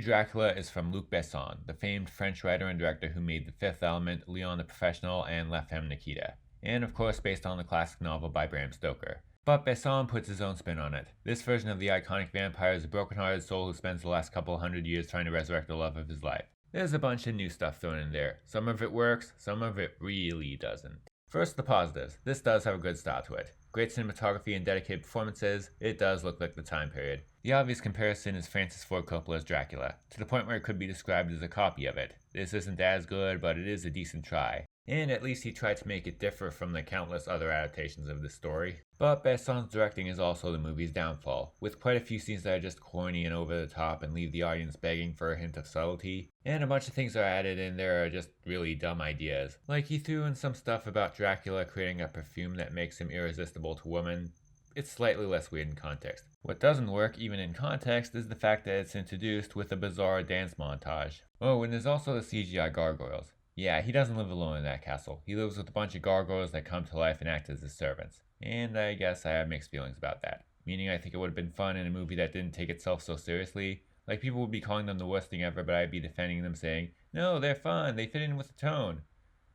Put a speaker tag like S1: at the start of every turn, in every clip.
S1: Dracula is from Luc Besson, the famed French writer and director who made The Fifth Element, Leon the Professional, and La Femme Nikita, and of course based on the classic novel by Bram Stoker. But Besson puts his own spin on it. This version of the iconic vampire is a broken-hearted soul who spends the last couple hundred years trying to resurrect the love of his life. There's a bunch of new stuff thrown in there. Some of it works, some of it really doesn't. First, the positives. This does have a good style to it. Great cinematography and dedicated performances. It does look like the time period. The obvious comparison is Francis Ford Coppola's Dracula, to the point where it could be described as a copy of it. This isn't as good, but it is a decent try. And at least he tried to make it differ from the countless other adaptations of this story. But Besson's directing is also the movie's downfall, with quite a few scenes that are just corny and over the top and leave the audience begging for a hint of subtlety, and a bunch of things are added in there are just really dumb ideas. Like he threw in some stuff about Dracula creating a perfume that makes him irresistible to women. It's slightly less weird in context. What doesn't work, even in context, is the fact that it's introduced with a bizarre dance montage. Oh, and there's also the CGI gargoyles. Yeah, he doesn't live alone in that castle. He lives with a bunch of gargoyles that come to life and act as his servants. And I guess I have mixed feelings about that. Meaning I think it would have been fun in a movie that didn't take itself so seriously. Like people would be calling them the worst thing ever, but I'd be defending them saying, no, they're fun, they fit in with the tone.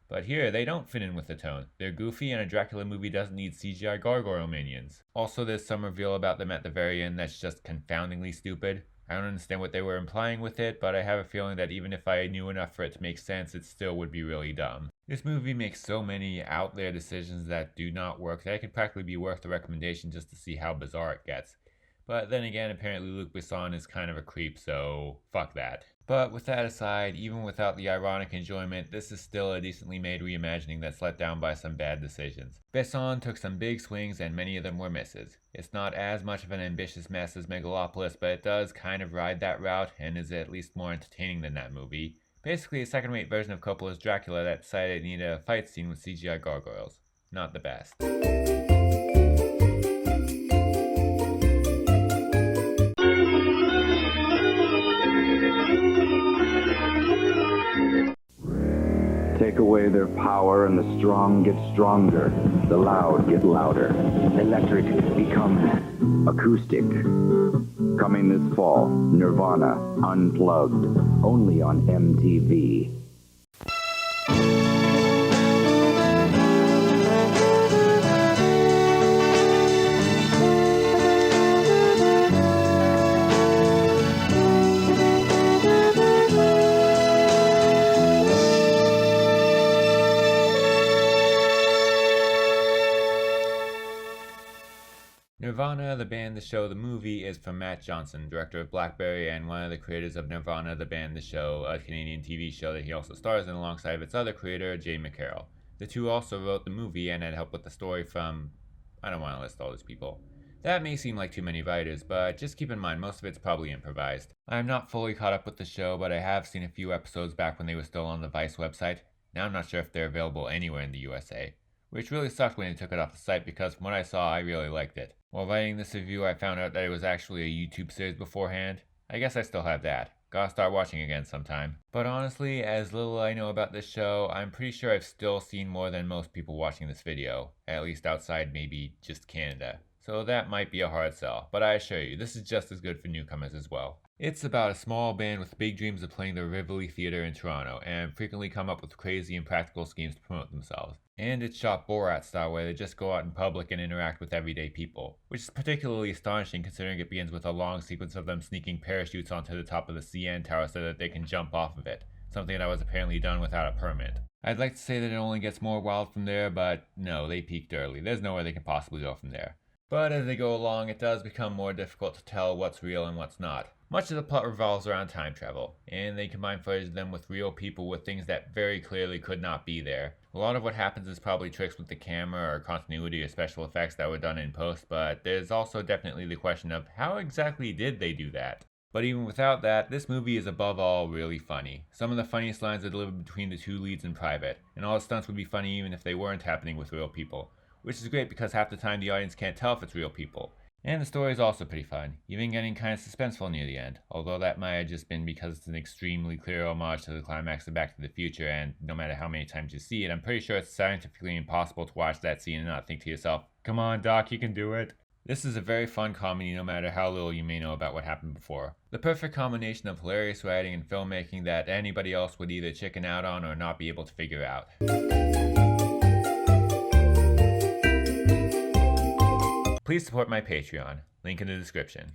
S1: But here, they don't fit in with the tone. They're goofy and a Dracula movie doesn't need CGI gargoyle minions. Also, there's some reveal about them at the very end that's just confoundingly stupid. I don't understand what they were implying with it, but I have a feeling that even if I knew enough for it to make sense, it still would be really dumb. This movie makes so many out there decisions that do not work that it could practically be worth the recommendation just to see how bizarre it gets. But then again, apparently Luc Besson is kind of a creep, so fuck that. But with that aside, even without the ironic enjoyment, this is still a decently made reimagining that's let down by some bad decisions. Besson took some big swings and many of them were misses. It's not as much of an ambitious mess as Megalopolis, but it does kind of ride that route and is at least more entertaining than that movie. Basically a second-rate version of Coppola's Dracula that decided it needed a fight scene with CGI gargoyles. Not the best.
S2: Take away their power and the strong get stronger. The loud get louder. Electric become acoustic. Coming this fall, Nirvana, Unplugged, only on MTV.
S1: Nirvana, the band, the show, the movie is from Matt Johnson, director of Blackberry and one of the creators of Nirvana, the band, the show, a Canadian TV show that he also stars in alongside of its other creator, Jay McCarroll. The two also wrote the movie and had help with the story from... I don't want to list all these people. That may seem like too many writers, but just keep in mind most of it's probably improvised. I am not fully caught up with the show, but I have seen a few episodes back when they were still on the Vice website. Now I'm not sure if they're available anywhere in the USA. Which really sucked when they took it off the site because from what I saw, I really liked it. While writing this review, I found out that it was actually a YouTube series beforehand. I guess I still have that. Gotta start watching again sometime. But honestly, as little I know about this show, I'm pretty sure I've still seen more than most people watching this video. At least outside maybe just Canada. So that might be a hard sell, but I assure you, this is just as good for newcomers as well. It's about a small band with big dreams of playing the Rivoli Theatre in Toronto, and frequently come up with crazy and practical schemes to promote themselves. And it's shot Borat style where they just go out in public and interact with everyday people, which is particularly astonishing considering it begins with a long sequence of them sneaking parachutes onto the top of the CN tower so that they can jump off of it, something that was apparently done without a permit. I'd like to say that it only gets more wild from there, but no, they peaked early. There's nowhere they can possibly go from there. But as they go along, it does become more difficult to tell what's real and what's not. Much of the plot revolves around time travel, and they combine footage of them with real people with things that very clearly could not be there. A lot of what happens is probably tricks with the camera or continuity or special effects that were done in post, but there's also definitely the question of how exactly did they do that? But even without that, this movie is above all really funny. Some of the funniest lines are delivered between the two leads in private, and all the stunts would be funny even if they weren't happening with real people. Which is great because half the time the audience can't tell if it's real people. And the story is also pretty fun, even getting kind of suspenseful near the end, although that might have just been because it's an extremely clear homage to the climax of Back to the Future, and no matter how many times you see it, I'm pretty sure it's scientifically impossible to watch that scene and not think to yourself, come on Doc, you can do it. This is a very fun comedy no matter how little you may know about what happened before. The perfect combination of hilarious writing and filmmaking that anybody else would either chicken out on or not be able to figure out. Please support my Patreon, link in the description.